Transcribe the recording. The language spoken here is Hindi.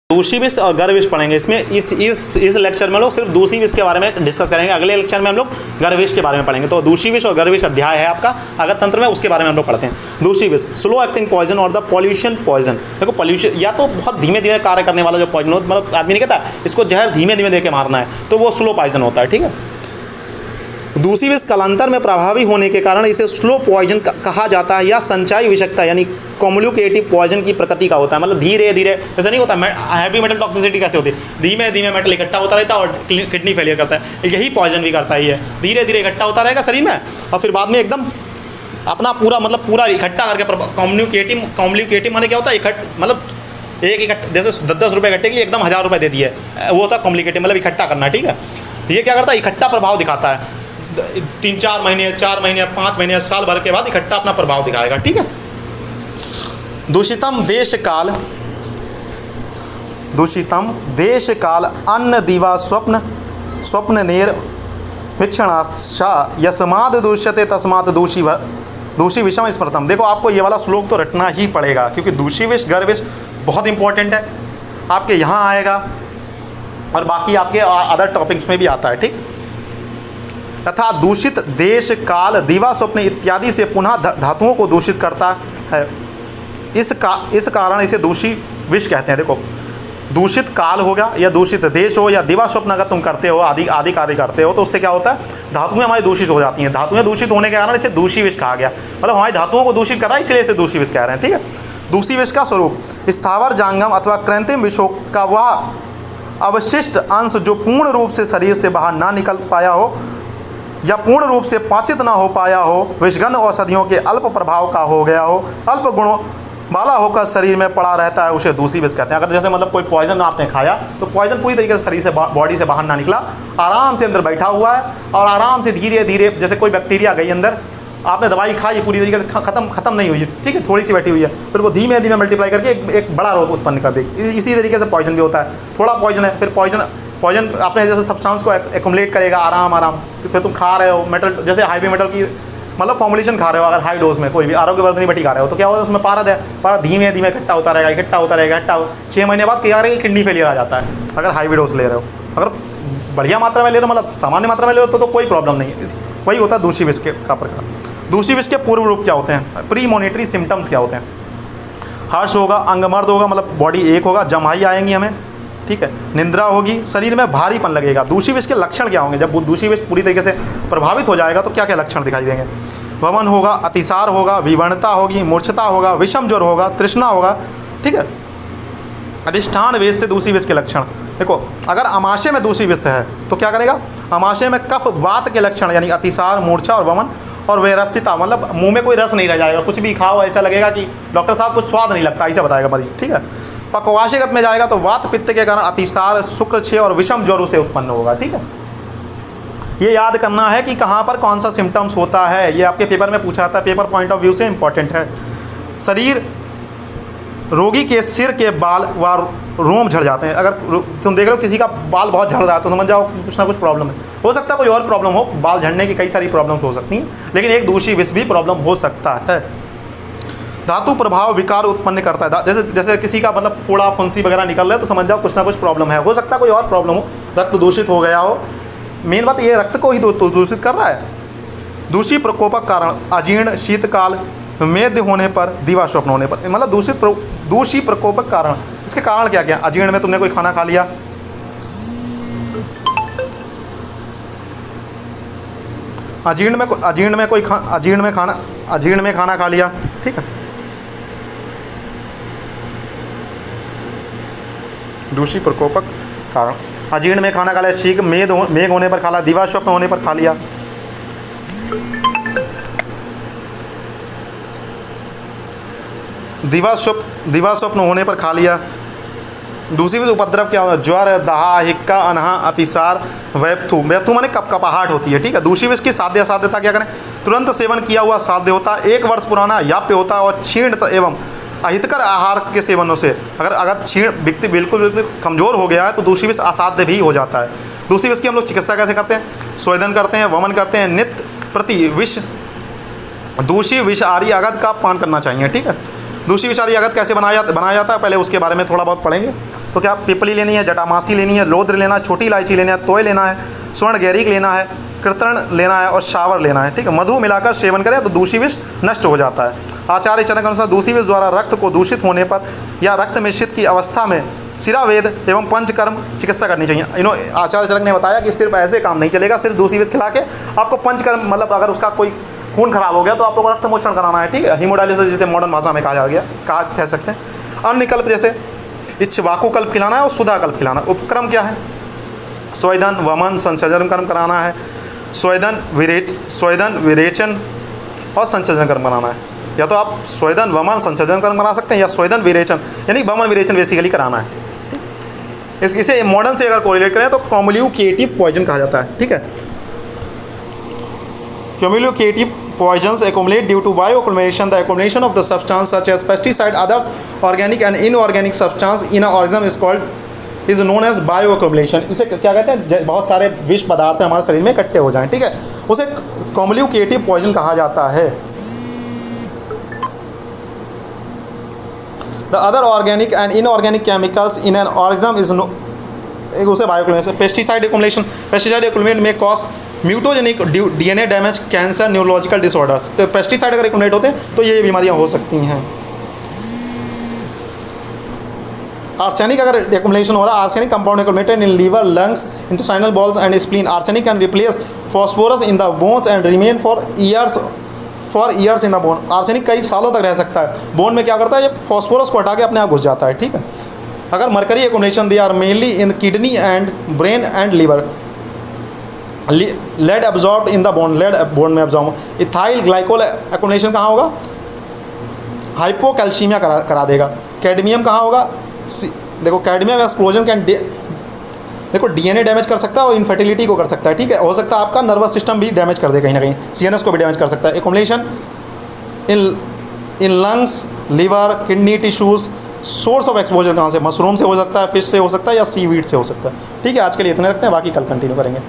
दूषी विष और गर्भ विष पढ़ेंगे। इसमें इस लेक्चर में लोग सिर्फ दूषी विष के बारे में डिस्कस करेंगे। अगले लेक्चर में हम लोग गर्भ विष के बारे में पढ़ेंगे। तो दूषी विष और गर्भ विष अध्याय है आपका अगर तंत्र में, उसके बारे में हम लोग पढ़ते हैं। दूषी विष स्लो एक्टिंग पॉइजन और द पॉल्यूशन पॉइजन। देखो पॉल्यूशन या तो बहुत धीमे धीमे कार्य करने वाला जो पॉइजन होता है, मतलब आदमी नहीं कहता इसको जहर धीमे धीमे दे के मारना है, तो वो स्लो पॉइजन होता है। ठीक है, दूषी विष कालांतर में प्रभावी होने के कारण इसे स्लो पॉइजन कहा जाता है या संचयी विषाक्तता यानी कम्युनिकेटिव पॉइजन की प्रकृति का होता है। मतलब धीरे धीरे ऐसा नहीं होता। हैवी मेटल टॉक्सिसिटी कैसे होती है, धीमे धीमे मेटल इकट्ठा होता रहता है और किडनी फेलियर करता है। यही पॉइजन भी करता ही है, धीरे धीरे इकट्ठा होता रहेगा शरीर में और फिर बाद में एकदम अपना पूरा इकट्ठा करके कम्युनिकेटिव माने क्या होता है, मतलब एक इकट्ठा जैसे 10 रुपये इकट्ठे की एकदम 1000 रुपये दे दिए, वो होता है कम्युनिकेटिव, मतलब इकट्ठा करना। ठीक है, ये क्या करता है, इकट्ठा प्रभाव दिखाता है। 3-4 महीने 4 महीने 5 महीने साल भर के बाद इकट्ठा अपना प्रभाव दिखाएगा। ठीक है, दूषितम देश काल अन्न दीवा स्वप्न नेर वीक्षणाशा यस्माद दूष्यते तस्मात् दूषी विषम स्मृतम। देखो आपको ये वाला श्लोक तो रटना ही पड़ेगा क्योंकि दूषी विष गर्भ विष बहुत इंपॉर्टेंट है, आपके यहाँ आएगा और बाकी आपके अदर टॉपिक्स में भी आता है। ठीक, तथा दूषित देश काल दीवा स्वप्न इत्यादि से पुनः धातुओं को दूषित करता है। इस कारण इसे दूषी विष कहते हैं। देखो दूषित काल हो गया या दूषित देश हो या दिवा स्वप्न अगर तुम करते हो आदि कार्य करते हो तो उससे क्या होता है, धातुएं हमारी दूषित हो जाती हैं। धातुएं दूषित होने के कारण इसे दूषी विष कहा गया, मतलब हमारी धातुओं को दूषित कर रहा है इसलिए इसे दूषी विष कह रहे हैं। ठीक है, दूषी विष का स्वरूप स्थावर जांगम अथवा कृत्रिम विषों का वह अवशिष्ट अंश जो पूर्ण रूप से शरीर से बाहर ना निकल पाया हो या पूर्ण रूप से पाचित ना हो पाया हो, विषगन औषधियों के अल्प प्रभाव का हो गया हो, अल्प गुणों वाला होकर शरीर में पड़ा रहता है, उसे दूषी विष कहते हैं। अगर जैसे मतलब कोई पॉइजन आपने खाया तो पॉइजन पूरी तरीके से शरीर से बॉडी से बाहर ना निकला, आराम से अंदर बैठा हुआ है और आराम से धीरे धीरे जैसे कोई बैक्टीरिया गई अंदर, आपने दवाई खाई पूरी तरीके से खत्म नहीं हुई, ठीक है, थोड़ी सी बैठी हुई है, फिर वो धीमे धीमे मल्टीप्लाई करके एक बड़ा रोग उत्पन्न कर देगी। इसी तरीके से पॉइजन भी होता है। थोड़ा पॉइजन है, फिर पॉइजन अपने जैसे सब्सटेंस को एक्युमुलेट करेगा आराम, फिर तुम खा रहे हो मेटल, जैसे हाईवी मेटल की मतलब फॉर्मुलेशन खा रहे हो, अगर हाई डोज में कोई भी आरोग्यवर्धनी बटी खा रहे हो तो क्या होगा, उसमें पारा धीमे धीमे इकट्ठा होता रहेगा। 6 महीने बाद क्या करेगा, किडनी फेलियर आ जाता है अगर हाईवी डोज ले रहे हो। अगर बढ़िया मात्रा में ले रहे हो, मतलब सामान्य मात्रा में ले रहे हो तो कोई प्रॉब्लम नहीं है। वही होता है दूषी विष का प्रकार। दूषी विष के पूर्व रूप क्या होते हैं, प्री मॉनिटरी सिम्टम्स क्या होते हैं, हर्ष होगा, अंगमर्द होगा, मतलब बॉडी एक होगा, जमाई आएंगी हमें, ठीक है, निंद्रा होगी, शरीर में भारीपन लगेगा। दूषी विष के लक्षण क्या होंगे, जब दूषी विष पूरी तरीके से प्रभावित हो जाएगा तो क्या क्या लक्षण दिखाई देंगे, वमन होगा, अतिसार होगा, विवरणता होगी, मूर्छता होगा, विषम ज्वर होगा, तृष्णा होगा। ठीक है, अधिष्ठान वेश से दूषी विष के लक्षण देखो, अगर अमाशय में दूषी विष है तो क्या करेगा, अमाशय में कफ वात के लक्षण यानी अतिसार, मूर्छा और वमन और वैरस्यता, मतलब मुंह में कोई रस नहीं रह जाएगा, कुछ भी खाओ ऐसा लगेगा कि डॉक्टर साहब कुछ स्वाद नहीं लगता, ऐसा बताएगा मरीज। ठीक है, पक्वाशयगत में जाएगा तो वात पित्त के कारण अतिसार, शुक्र क्षय और विषम ज्वर उसे उत्पन्न होगा। ठीक है, ये याद करना है कि कहाँ पर कौन सा सिम्टम्स होता है, ये आपके पेपर में पूछा था, पेपर पॉइंट ऑफ व्यू से इंपॉर्टेंट है। शरीर रोगी के सिर के बाल व रोम झड़ जाते हैं। अगर तुम देख रहे हो किसी का बाल बहुत झड़ रहा है तो समझ जाओ कुछ ना कुछ प्रॉब्लम है। हो सकता है कोई और प्रॉब्लम हो, बाल झड़ने की कई सारी प्रॉब्लम्स हो सकती हैं, लेकिन एक दूषी विष भी प्रॉब्लम हो सकता है। धातु प्रभाव विकार उत्पन्न करता है, जैसे किसी का मतलब फोड़ा फुंसी वगैरह निकल रहा है तो समझ जाओ कुछ ना कुछ प्रॉब्लम है। हो सकता है कोई और प्रॉब्लम हो, रक्त दूषित हो गया हो, मेन बात ये रक्त को ही दूषित कर रहा है। दूषी प्रकोपक कारण अजीर्ण, शीतकाल, मेद होने पर, दीवा स्वप्न होने पर, मतलब दूषी प्रकोपक कारण, इसके कारण क्या क्या, अजीर्ण में तुमने कोई खाना खा लिया, अजीर्ण में खाना खा लिया, ठीक है, दूषी प्रकोपक कारण अजीर्ण में खाना खा लिया, शीघ्र मेघ होने पर खा लिया, दीवा स्वप्न होने पर खा लिया। दीवा स्वप्न होने पर खा लिया। दूसरी भी उपद्रव क्या होता है, ज्वर, दहा, हिक्का, अनहा, अतिसार, वैप्थू माने कपकपाहट होती है। ठीक है, दूसरी विष की साध्य असाध्यता क्या करें, तुरंत सेवन किया हुआ साध्य होता है, 1 वर्ष पुराना याप्य होता है और क्षीण एवं अहितकर आहार के सेवनों से अगर क्षीण व्यक्ति बिल्कुल कमज़ोर हो गया है तो दूसरी विष असाध्य भी हो जाता है। दूसरी विष की हम लोग चिकित्सा कैसे करते हैं, स्वेदन करते हैं, वमन करते हैं, नित्य प्रति विष दूषी विषारी अगध का पान करना चाहिए। ठीक है, दूसरी विषादी अगत कैसे बनाया जाता है, पहले उसके बारे में थोड़ा बहुत पढ़ेंगे। तो क्या पिपली लेनी है, जटामासी लेनी है, लोद्र लेना है, छोटी इलायची लेना है, तोय लेना है, स्वर्ण गैरिक लेना है, कीर्तन लेना है और शावर लेना है, ठीक है। मधु मिलाकर सेवन करें तो दूषी विष नष्ट हो जाता है। आचार्य चरक के अनुसार दूषी विष द्वारा रक्त को दूषित होने पर या रक्त मिश्रित की अवस्था में सिरावेद एवं पंचकर्म चिकित्सा करनी चाहिए। आचार्य चरक ने बताया कि सिर्फ ऐसे काम नहीं चलेगा, सिर्फ दूषी विष खिला के आपको पंचकर्म, मतलब अगर उसका कोई खून खराब हो गया तो आप लोगों को रक्त मोचन कराना है, ठीक है। हीमोडायलिसिस जिसे मॉडर्न भाषा में कह सकते हैं। अन्य कल्प जैसे इच्छवाकु कल्प खिलाना है और सुधा कल्प खिलाना। उपक्रम क्या है, स्वेदन, वमन, संसर्जन कर्म कराना है, स्वेदन विरेचन और संसर्जन कर्म कराना है। या तो आप स्वेदन, वमन, संसर्जन कर्म करा सकते हैं या स्वेदन विरेचन यानी वमन विरेचन बेसिकली कराना है। इसे मॉडर्न से अगर कोरिलेट करें तो कम्युनिकेटिव पॉइजन कहा जाता है, ठीक है। Cumulative poisons accumulate due to bioaccumulation. The accumulation of the substance such as pesticide, others organic and inorganic substance in an organism is known as bioaccumulation. इसे क्या कहते हैं, बहुत सारे विष पदार्थ हमारे शरीर में इकट्ठे हो जाएं, ठीक है, उसे cumulative poison कहा जाता है। The other organic and inorganic chemicals in an organism is उसे bioaccumulation. Pesticide accumulation may cause mutagenic DNA damage, cancer, neurological disorders. तो पेस्टिसाइड अगर एक्युमुलेट होते हैं तो ये बीमारियां हो सकती हैं। आर्सेनिक अगर एक्युमुलेशन हो रहा है, arsenic compound accumulated in liver, lungs, intestinal bowels and spleen. Arsenic can replace phosphorus in the bones and remain for years in the bone. Arsenic कई सालों तक रह सकता है। बोन में क्या करता है, ये फॉस्फोरस को हटा के अपने आप घुस जाता है, ठीक है। अगर mercury accumulation, they are mainly in kidney and brain and liver. Lead absorb in the bone, lead bone में एब्जॉर्ब। इथाइल ग्लाइकोल एक्युमुलेशन कहाँ होगा, हाइपोकैल्सीमिया करा देगा। कैडमियम कहाँ होगा, देखो कैडमियम एक्सप्लोजन कैन देखो DNA डैमेज कर सकता है और इनफर्टिलिटी को कर सकता है, ठीक है। हो सकता है आपका नर्वस सिस्टम भी डैमेज कर दे, कहीं ना कहीं CNS को भी डैमेज कर सकता है। Accumulation in lungs, liver, kidney tissues. Source of exposure कहाँ से, मशरूम से हो सकता है, फिश से हो सकता है या सीवीड से हो सकता है, ठीक है। आज के लिए इतने रखते हैं, बाकी कल कंटिन्यू करेंगे।